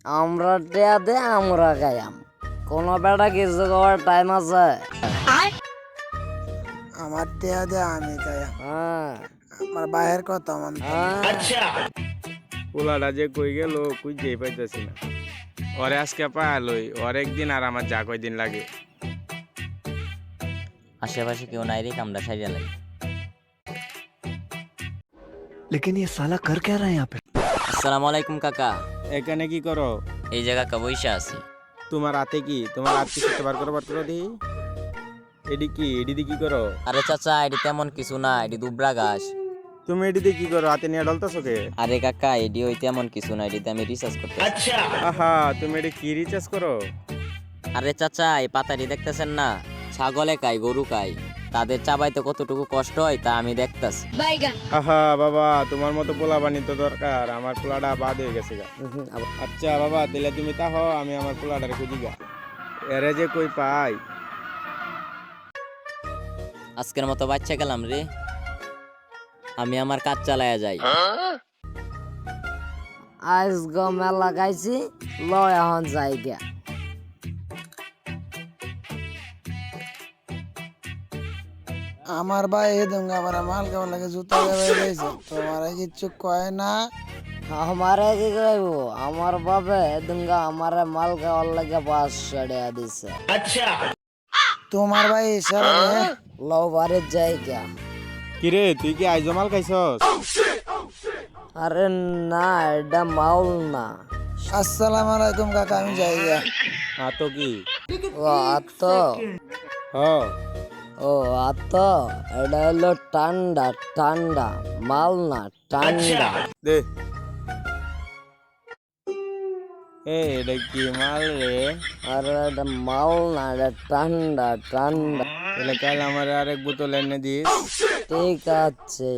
আমরা টিয়া দে আমরা গায়াম কোন বেটা কিছু করার টাইম আছে? আমার টিয়া দে আমি গায়া হ্যাঁ আমার বাহের কথা মানতে পোলাটা যে কই গেল কই যেই পাইতেছি না। ওরে আজকে পায়ালই ওর একদিন আর আমার যা কয়দিন লাগে। আশেপাশে কেউ নাই রে, কামড়া সাইডে লাগে। लेकिन ये साला कर क्या रहा है यहाँ पे? আসসালামু আলাইকুম কাকা। এখানে কি করো? এই যে কাকা বইসা আছি। তোমার হাতে কি? তোমার হাত কি করতে বার করো দেখি। এডি কি? এডিতে কি করো? আরে চাচা, এটি তেমন কিছু না, এটি দুবরা ঘাস। তুমি এডিতে কি করো? হাতে নিয়ে ডলতেছো কে? আরে কাকা, এটি ওই তেমন কিছু না, এটিতে আমি রিসার্চ করতে। আহা, তুমি এডি কি রিচার্জ করো? আরে চাচা, এই পাতাটি দেখতেছেন না? ছাগলে খায়, গরু খায়, তাদের চাবাইতে কতটুকু কষ্ট হয় তা আমি দেখতাছি। আহা বাবা, তোমার মতো পোলা বানি তো দরকার, আমার পোলাটা বাদ হয়ে গেছে গা। আচ্ছা বাবা, তাহলে তুমি তাহ আমি আমার পোলাটার খুঁজি গা। এরে যে কই পাই। আজকের মতো বাচ্চা গেলাম রে, আমি আমার কাজ চালায়া যাই। আজ গো মেলা গাইছি লয় এখন যাই গিয়া। আমার ভাই এই দঙ্গা আমার মাল খাওয়ার লাগে জুতা গায়ে রয়েছে তোমার কিচ্ছু কয় না। আমারে কি কইব? আমার বাবে দুঙ্গা আমারে মাল খাওয়ার লাগে 500 টাকা দিছে। তোমার ভাই ইশারা লও বাড়ি যাই গিয়া। কিরে তুই কি আইজ মাল খাইছস? আরে না, এটা মাউল না। আসসালামু আলাইকুম কাকা, আমি যাই গিয়া। তো কি? ও আতো, হ ও আতো, এটা হলো ঠান্ডা ঠান্ডা মাল না, ঠান্ডা। দে। এটা কি মাল রে? আরে এটা মাল না, এটা ঠান্ডা ঠান্ডা। তাহলে কাল আমার আরেক বোতল এনে দিস। ঠিক আছে।